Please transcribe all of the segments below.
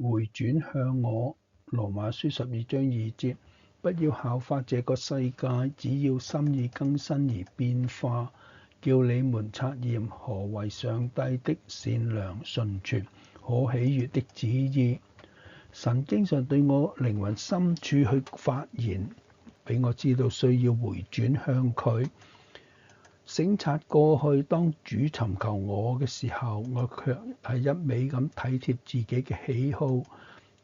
回轉向我。羅馬書12章2節，不要效法這個世界，只要心意更新而變化，叫你們察驗何為上帝的善良、純全、可喜悅的旨意。神經常對我靈魂深處去發言，俾我知道需要回轉向佢。省察過去，當主尋求我嘅時候，我卻係一味咁體貼自己嘅喜好。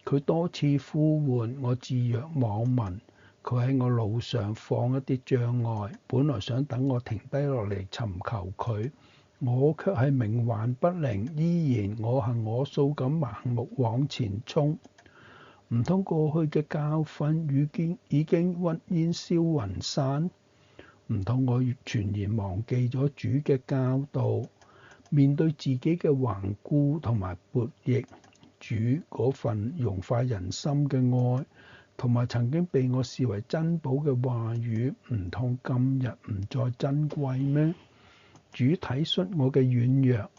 佢多次呼喚我，置若罔聞。佢喺我路上放一啲障礙，本來想等我停低落嚟尋求佢，我卻係冥頑不靈，依然我行我素咁盲目往前衝。唔通過去嘅教訓已經煙消雲散？唔通我全然忘記咗主嘅教導？面對自己嘅頑固同埋悖逆，主嗰份融化人心嘅愛，同埋曾經被我視為珍寶嘅話語，唔通今日唔再珍貴咩？主體恤我嘅軟弱，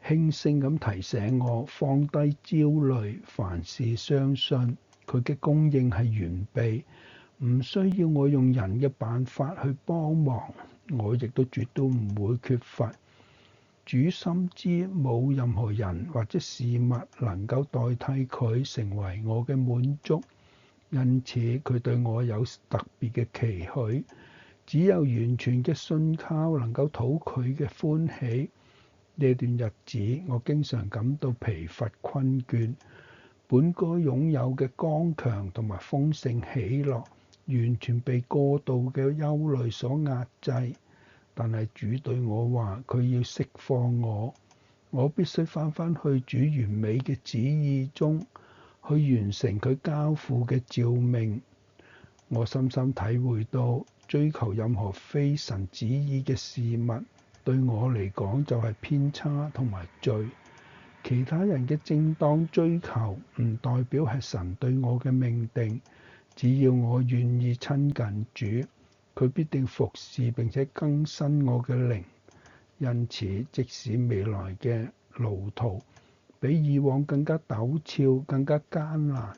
輕聲咁提醒我放低焦慮，凡事相信佢嘅供應係完備，唔需要我用人嘅辦法去幫忙，我亦都絕對唔會缺乏。主深知冇任何人或者事物能夠代替佢成為我嘅滿足，因此佢對我有特別嘅期許。只有完全嘅信靠能夠討佢嘅歡喜。呢段日子我經常感到疲乏困倦，本該擁有嘅剛強同埋豐盛喜樂，完全被過度嘅憂慮所壓制。但係主對我話，佢要釋放我，我必須返去主完美嘅旨意中，去完成佢交付嘅召命。我深深體會到，追求任何非神旨意嘅事物，對我嚟講就係偏差同埋罪。其他人嘅正當追求唔代表係神對我嘅命定，只要我願意親近主，佢必定服侍並且更新我嘅靈。因此，即使未來嘅路途比以往更加陡峭、更加艱難，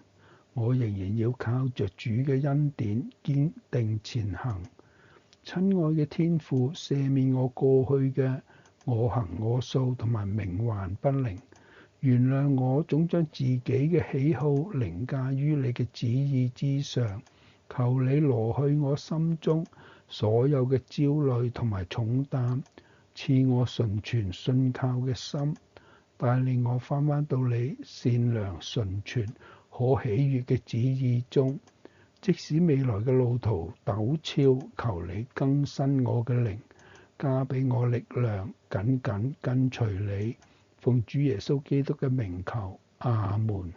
我仍然要靠着主嘅恩典堅定前行。親愛嘅天父，赦免我過去嘅我行我素同埋冥頑不靈，原諒我總將自己嘅喜好凌駕於你嘅旨意之上。求你挪去我心中所有嘅焦慮同埋重擔，賜我純全信靠嘅心，帶領我返到你善良、純全、可喜悅嘅旨意中。即使未來嘅路途陡峭，求你更新我嘅靈，加俾我力量，緊緊跟隨你。奉主耶穌基督嘅名求，阿門。